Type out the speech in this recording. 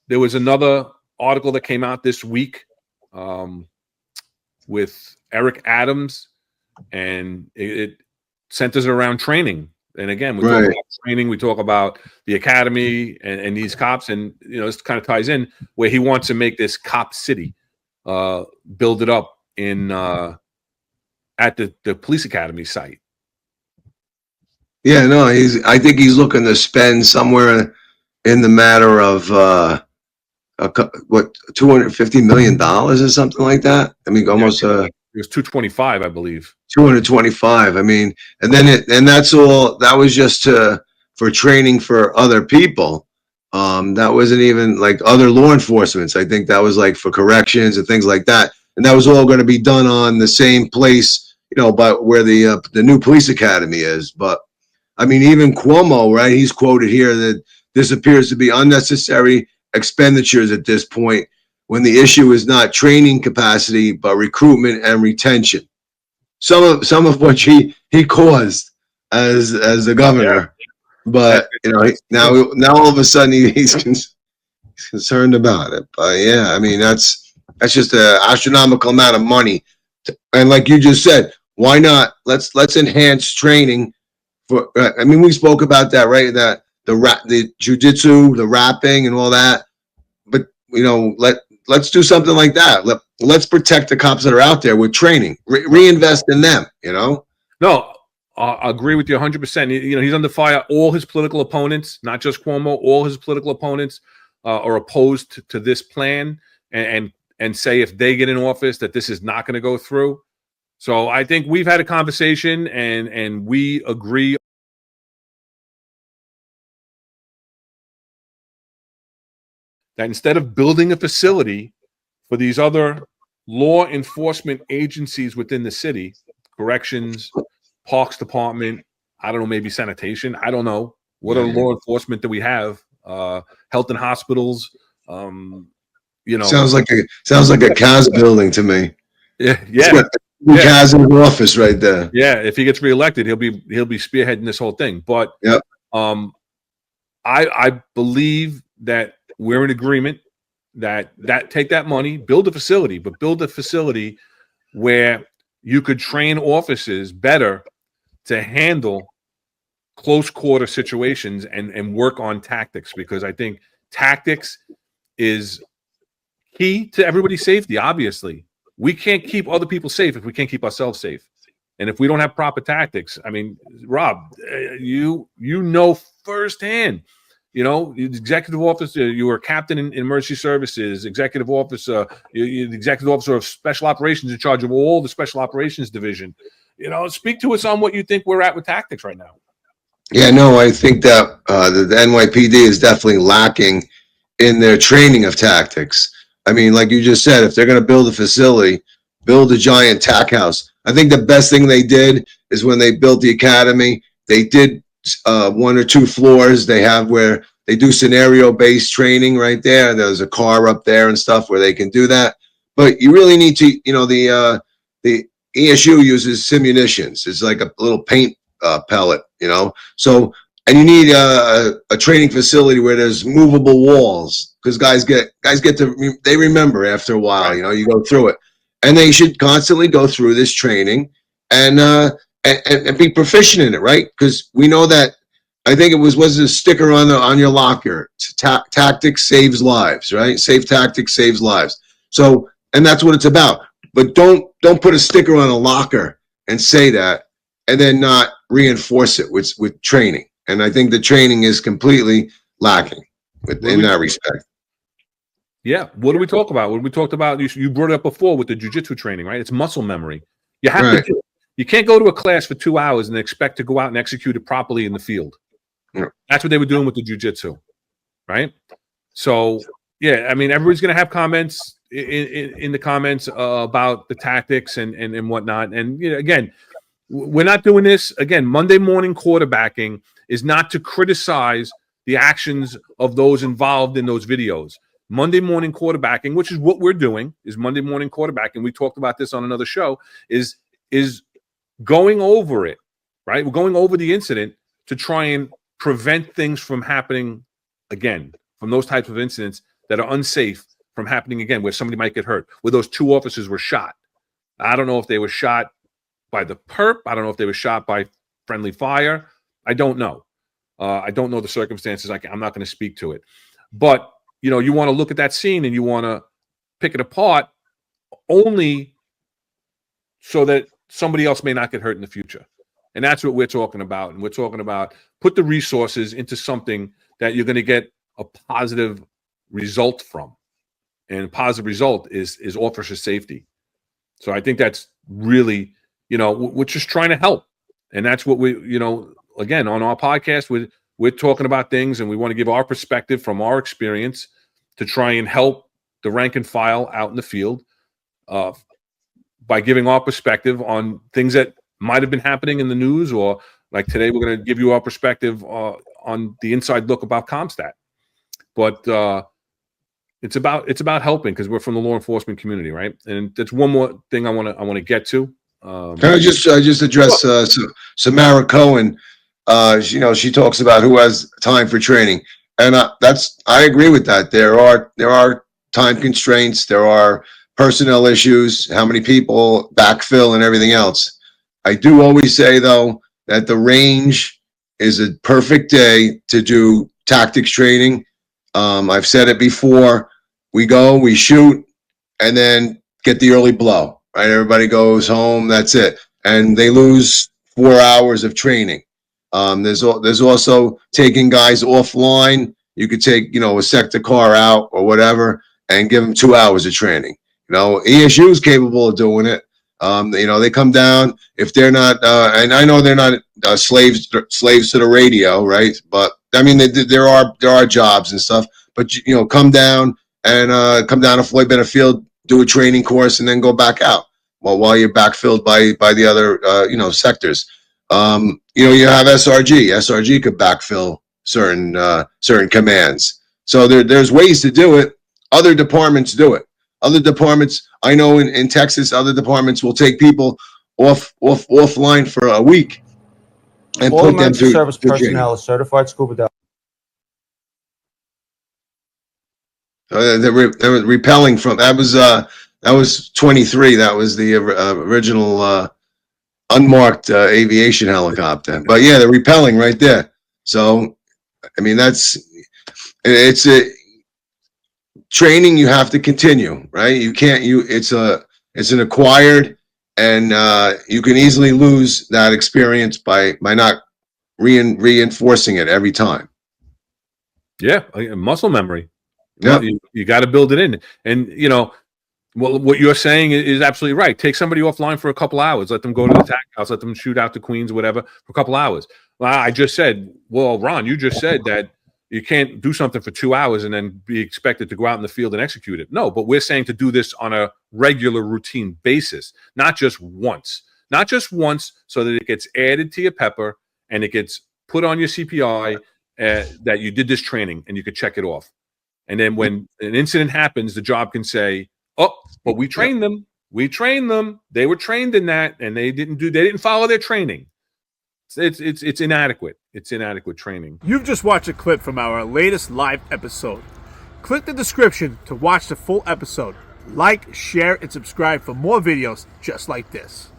there was another article that came out this week with Eric Adams, and it centers around training. And again, we talk about training, we talk about the academy and these cops, and this kind of ties in where he wants to make this cop city, build it up in at the police academy site. Yeah, no, I think he's looking to spend somewhere in the matter of $250 million or something like that. I mean, almost it was 225, I believe. 225. I mean, and then that's all. That was just for training for other people. That wasn't even like other law enforcements. I think that was like for corrections and things like that. And that was all going to be done on the same place, but where the new police academy is. But I mean, even Cuomo, right? He's quoted here that this appears to be unnecessary expenditures at this point, when the issue is not training capacity but recruitment and retention. Some of which he caused as the governor, but now all of a sudden he's concerned about it. But yeah, I mean that's just an astronomical amount of money, and like you just said, why not? Let's enhance training for. I mean, we spoke about that, right? That the jiu-jitsu, the rapping, and all that. But let's do something like that. Let's protect the cops that are out there with training. Reinvest in them. No, I agree with you 100%. He's under fire. All his political opponents, not just Cuomo, all his political opponents are opposed to this plan, and say if they get in office that this is not going to go through. So I think we've had a conversation, and we agree that instead of building a facility for these other law enforcement agencies within the city, corrections, parks department, I don't know, maybe sanitation, I don't know. What other law enforcement that we have? Health and hospitals. Sounds like a CAS building to me. Yeah. CAS in the office right there. Yeah, if he gets reelected, he'll be spearheading this whole thing. But I believe that we're in agreement that take that money, build a facility, but build a facility where you could train officers better to handle close quarter situations and work on tactics, because I think tactics is key to everybody's safety. Obviously, we can't keep other people safe if we can't keep ourselves safe. And if we don't have proper tactics, I mean, Rob, you know firsthand. Executive officer, you were a captain in emergency services, executive officer, you're the executive officer of special operations, in charge of all the special operations division. Speak to us on what you think we're at with tactics right now. Yeah, no, I think that the NYPD is definitely lacking in their training of tactics. I mean, like you just said, if they're going to build a facility, build a giant tack house. I think the best thing they did is when they built the academy, they did 1 or 2 floors they have where they do scenario-based training right there. There's a car up there and stuff where they can do that. But you really need to, the ESU uses simunitions. It's like a little paint pellet, So, and you need a training facility where there's movable walls, because guys they remember after a while. You go through it, and they should constantly go through this training and be proficient in it, right? Because we know that, I think it was a sticker on your locker. Tactics saves lives, right? Safe tactics saves lives. So, and that's what it's about. But don't put a sticker on a locker and say that, and then not reinforce it with training. And I think the training is completely lacking in that respect. Yeah. What do we talk about? What we talked about, you brought it up before with the jiu-jitsu training, right? It's muscle memory. You have to do it. You can't go to a class for 2 hours and expect to go out and execute it properly in the field. Yeah. That's what they were doing with the jiu-jitsu, right? So, yeah, I mean, everybody's going to have comments in the comments about the tactics and whatnot. And, again, we're not doing this. Again, Monday morning quarterbacking is not to criticize the actions of those involved in those videos. Monday morning quarterbacking, which is what we're doing, is Monday morning quarterbacking. We talked about this on another show, is going over it, right? We're going over the incident to try and prevent things from happening again, from those types of incidents that are unsafe from happening again, where somebody might get hurt, where those 2 officers were shot. I don't know if they were shot by the perp. I don't know if they were shot by friendly fire. I don't know. I don't know the circumstances. I'm not going to speak to it. But, you know, you want to look at that scene and you want to pick it apart only so that somebody else may not get hurt in the future. And that's what we're talking about. And we're talking about put the resources into something that you're going to get a positive result from. And positive result is officer safety. So I think that's really, you know, we're just trying to help. And that's what we, you know, again, on our podcast, we're talking about things and we want to give our perspective from our experience to try and help the rank and file out in the field by giving our perspective on things that might have been happening in the news, or like today, we're going to give you our perspective on the inside look about Compstat. But it's about helping, because we're from the law enforcement community, right? And that's one more thing I want to get to. Can I just address Samara Cohen? You know, she talks about who has time for training, and I agree with that. There are time constraints. There are personnel issues. How many people backfill and everything else. I do always say though that the range is a perfect day to do tactics training. I've said it before. We go, we shoot, and then get the early blow. Right, everybody goes home. That's it, and they lose 4 hours of training. There's also taking guys offline. You could take, you know, a sector car out or whatever, and give them 2 hours of training. You know, ESU is capable of doing it. You know, they come down if they're not, and I know they're not slaves to the radio, right? But I mean, there are jobs and stuff. But you know, come down to Floyd Bennett Field, do a training course, and then go back out while you're backfilled by the other you know, sectors. You know, you have SRG. SRG could backfill certain commands. So there's ways to do it. Other departments do it. Other departments, I know in Texas, other departments will take people offline for a week and all put them emergency through service training. personnel is certified scuba divers. They're repelling from that was 23. That was the original unmarked aviation helicopter. But yeah, they're repelling right there. So I mean, it's a training you have to continue, right? You can't, it's an acquired, and you can easily lose that experience by not reinforcing it every time. Yeah, muscle memory. Yeah. You got to build it in. And, you know, what you're saying is absolutely right. Take somebody offline for a couple hours. Let them go to the tack house. Let them shoot out to Queens, whatever, for a couple hours. Well, I just said, well, Ron, you just said that you can't do something for 2 hours and then be expected to go out in the field and execute it. No, but we're saying to do this on a regular routine basis, not just once. Not just once so that it gets added to your pepper and it gets put on your CPI that you did this training and you could check it off. And then when an incident happens, the job can say, oh, but we trained them. We trained them. They were trained in that, and they didn't follow their training. It's inadequate. It's inadequate training. You've just watched a clip from our latest live episode. Click the description to watch the full episode. Like, share, and subscribe for more videos just like this.